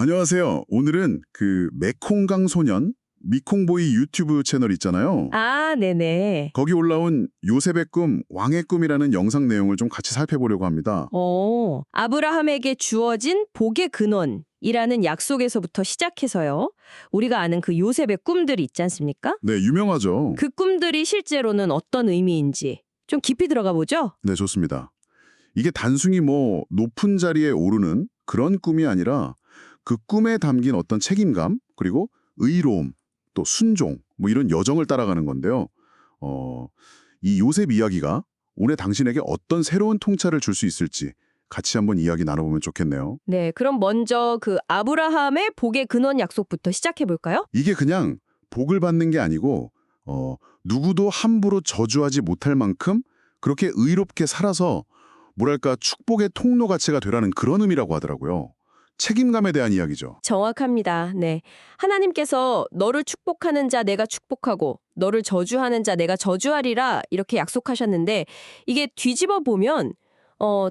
안녕하세요. 오늘은 그 메콩강 소년 미콩보이 유튜브 채널 있잖아요. 아, 네네. 거기 올라온 요셉의 꿈, 왕의 꿈이라는 영상 내용을 좀 같이 살펴보려고 합니다. 아브라함에게 주어진 복의 근원이라는 약속에서부터 시작해서요. 우리가 아는 그 요셉의 꿈들 있지 않습니까? 네, 유명하죠. 그 꿈들이 실제로는 어떤 의미인지 좀 깊이 들어가 보죠. 네, 좋습니다. 이게 단순히 뭐 높은 자리에 오르는 그런 꿈이 아니라 그 꿈에 담긴 어떤 책임감, 그리고 의로움, 또 순종, 뭐 이런 여정을 따라가는 건데요. 이 요셉 이야기가 오늘 당신에게 어떤 새로운 통찰을 줄 수 있을지 같이 한번 이야기 나눠보면 좋겠네요. 네, 그럼 먼저 그 아브라함의 복의 근원 약속부터 시작해 볼까요? 이게 그냥 복을 받는 게 아니고 누구도 함부로 저주하지 못할 만큼 그렇게 의롭게 살아서 뭐랄까 축복의 통로 가치가 되라는 그런 의미라고 하더라고요. 책임감에 대한 이야기죠. 정확합니다. 네. 하나님께서 너를 축복하는 자 내가 축복하고 너를 저주하는 자 내가 저주하리라 이렇게 약속하셨는데 이게 뒤집어 보면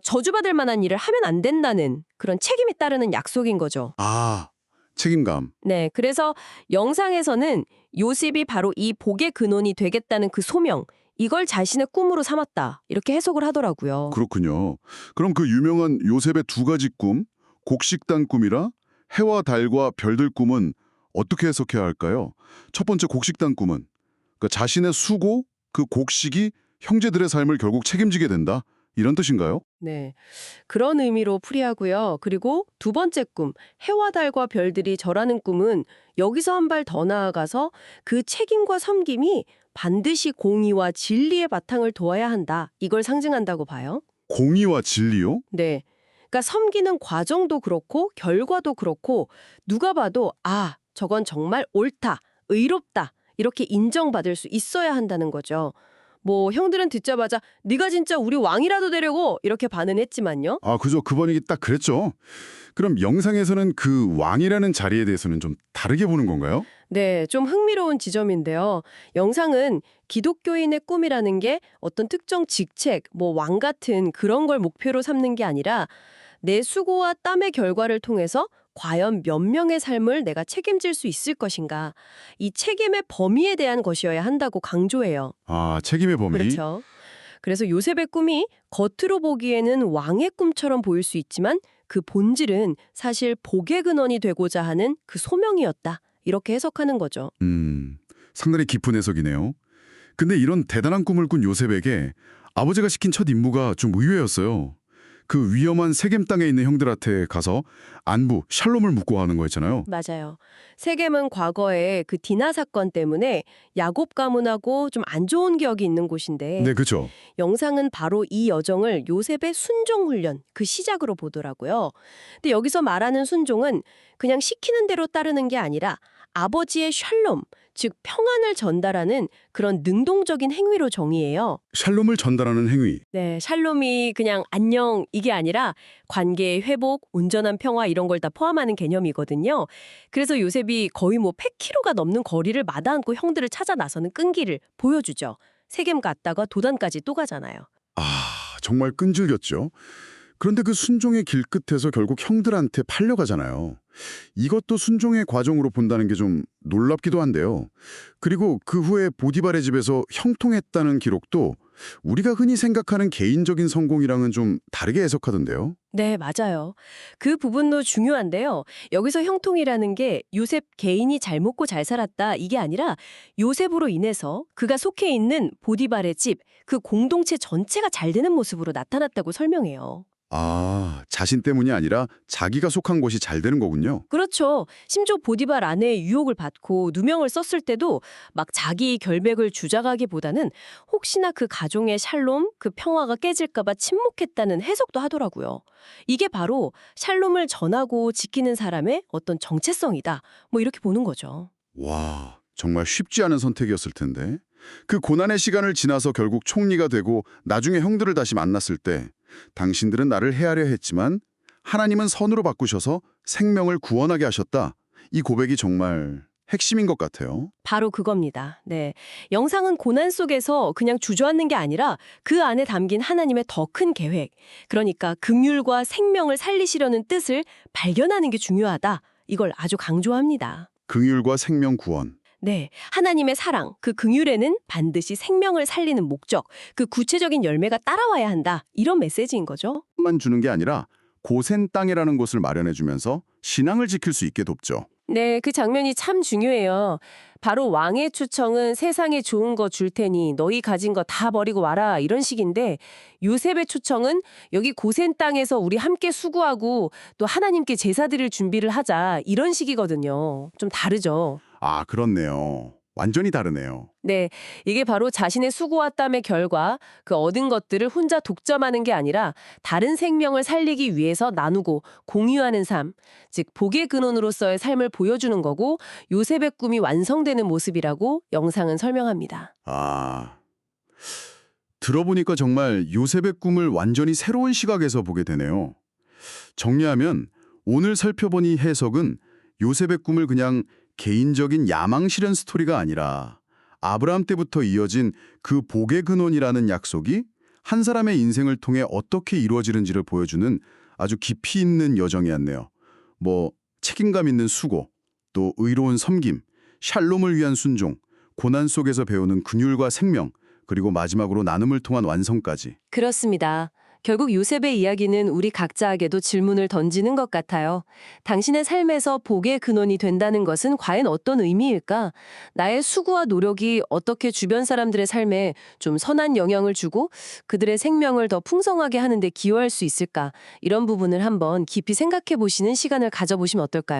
저주받을 만한 일을 하면 안 된다는 그런 책임이 따르는 약속인 거죠. 아, 책임감. 네. 그래서 영상에서는 요셉이 바로 이 복의 근원이 되겠다는 그 소명, 이걸 자신의 꿈으로 삼았다. 이렇게 해석을 하더라고요. 그렇군요. 그럼 그 유명한 요셉의 두 가지 꿈, 곡식단 꿈이라 해와 달과 별들 꿈은 어떻게 해석해야 할까요? 첫 번째 곡식단 꿈은 그 자신의 수고, 그 곡식이 형제들의 삶을 결국 책임지게 된다. 이런 뜻인가요? 네. 그런 의미로 풀이하고요. 그리고 두 번째 꿈, 해와 달과 별들이 절하는 꿈은 여기서 한 발 더 나아가서 그 책임과 섬김이 반드시 공의와 진리의 바탕을 둬야 한다. 이걸 상징한다고 봐요. 공의와 진리요? 네. 그러니까 섬기는 과정도 그렇고 결과도 그렇고 누가 봐도 아, 저건 정말 옳다, 의롭다 이렇게 인정받을 수 있어야 한다는 거죠. 뭐 형들은 듣자마자 네가 진짜 우리 왕이라도 되려고 이렇게 반응했지만요. 아, 그죠. 그 번역이 딱 그랬죠. 그럼 영상에서는 그 왕이라는 자리에 대해서는 좀 다르게 보는 건가요? 네, 좀 흥미로운 지점인데요. 영상은 기독교인의 꿈이라는 게 어떤 특정 직책, 뭐 왕 같은 그런 걸 목표로 삼는 게 아니라 내 수고와 땀의 결과를 통해서 과연 몇 명의 삶을 내가 책임질 수 있을 것인가. 이 책임의 범위에 대한 것이어야 한다고 강조해요. 아, 책임의 범위. 그렇죠. 그래서 요셉의 꿈이 겉으로 보기에는 왕의 꿈처럼 보일 수 있지만 그 본질은 사실 복의 근원이 되고자 하는 그 소명이었다. 이렇게 해석하는 거죠. 상당히 깊은 해석이네요. 근데 이런 대단한 꿈을 꾼 요셉에게 아버지가 시킨 첫 임무가 좀 의외였어요. 그 위험한 세겜 땅에 있는 형들한테 가서 안부, 샬롬을 묻고 하는 거였잖아요. 맞아요. 세겜은 과거에 그 디나 사건 때문에 야곱 가문하고 좀 안 좋은 기억이 있는 곳인데 네, 그렇죠. 영상은 바로 이 여정을 요셉의 순종 훈련, 그 시작으로 보더라고요. 근데 여기서 말하는 순종은 그냥 시키는 대로 따르는 게 아니라 아버지의 샬롬, 즉 평안을 전달하는 그런 능동적인 행위로 정의해요. 샬롬을 전달하는 행위. 네, 샬롬이 그냥 안녕 이게 아니라 관계의 회복, 온전한 평화 이런 걸 다 포함하는 개념이거든요. 그래서 요셉이 거의 뭐 100km가 넘는 거리를 마다않고 형들을 찾아 나서는 끈기를 보여주죠. 세겜 갔다가 도단까지 또 가잖아요. 아, 정말 끈질겼죠. 그런데 그 순종의 길 끝에서 결국 형들한테 팔려가잖아요. 이것도 순종의 과정으로 본다는 게 좀 놀랍기도 한데요. 그리고 그 후에 보디발의 집에서 형통했다는 기록도 우리가 흔히 생각하는 개인적인 성공이랑은 좀 다르게 해석하던데요. 네, 맞아요. 그 부분도 중요한데요. 여기서 형통이라는 게 요셉 개인이 잘 먹고 잘 살았다 이게 아니라 요셉으로 인해서 그가 속해 있는 보디발의 집, 그 공동체 전체가 잘 되는 모습으로 나타났다고 설명해요. 아, 자신 때문이 아니라 자기가 속한 곳이 잘 되는 거군요. 그렇죠. 심지어 보디발 아내의 유혹을 받고 누명을 썼을 때도 막 자기 결백을 주장하기보다는 혹시나 그 가정의 샬롬, 그 평화가 깨질까봐 침묵했다는 해석도 하더라고요. 이게 바로 샬롬을 전하고 지키는 사람의 어떤 정체성이다. 뭐 이렇게 보는 거죠. 와, 정말 쉽지 않은 선택이었을 텐데. 그 고난의 시간을 지나서 결국 총리가 되고 나중에 형들을 다시 만났을 때 당신들은 나를 해하려 했지만 하나님은 선으로 바꾸셔서 생명을 구원하게 하셨다. 이 고백이 정말 핵심인 것 같아요. 바로 그겁니다. 네. 영상은 고난 속에서 그냥 주저앉는 게 아니라 그 안에 담긴 하나님의 더 큰 계획, 그러니까 긍휼과 생명을 살리시려는 뜻을 발견하는 게 중요하다. 이걸 아주 강조합니다. 긍휼과 생명 구원. 네, 하나님의 사랑, 그 긍휼에는 반드시 생명을 살리는 목적, 그 구체적인 열매가 따라와야 한다. 이런 메시지인 거죠. 만 주는 게 아니라 고센 땅이라는 곳을 마련해주면서 신앙을 지킬 수 있게 돕죠. 네, 그 장면이 참 중요해요. 바로 왕의 초청은 세상에 좋은 거 줄 테니 너희 가진 거 다 버리고 와라 이런 식인데 요셉의 초청은 여기 고센 땅에서 우리 함께 수고하고 또 하나님께 제사 드릴 준비를 하자 이런 식이거든요. 좀 다르죠. 아, 그렇네요. 완전히 다르네요. 네, 이게 바로 자신의 수고와 땀의 결과, 그 얻은 것들을 혼자 독점하는 게 아니라 다른 생명을 살리기 위해서 나누고 공유하는 삶, 즉 복의 근원으로서의 삶을 보여주는 거고 요셉의 꿈이 완성되는 모습이라고 영상은 설명합니다. 아, 들어보니까 정말 요셉의 꿈을 완전히 새로운 시각에서 보게 되네요. 정리하면 오늘 살펴본 이 해석은 요셉의 꿈을 그냥 개인적인 야망 실현 스토리가 아니라 아브라함 때부터 이어진 그 복의 근원이라는 약속이 한 사람의 인생을 통해 어떻게 이루어지는지를 보여주는 아주 깊이 있는 여정이었네요. 뭐 책임감 있는 수고, 또 의로운 섬김, 샬롬을 위한 순종, 고난 속에서 배우는 긍휼과 생명, 그리고 마지막으로 나눔을 통한 완성까지. 그렇습니다. 결국 요셉의 이야기는 우리 각자에게도 질문을 던지는 것 같아요. 당신의 삶에서 복의 근원이 된다는 것은 과연 어떤 의미일까? 나의 수고와 노력이 어떻게 주변 사람들의 삶에 좀 선한 영향을 주고 그들의 생명을 더 풍성하게 하는 데 기여할 수 있을까? 이런 부분을 한번 깊이 생각해 보시는 시간을 가져보시면 어떨까요?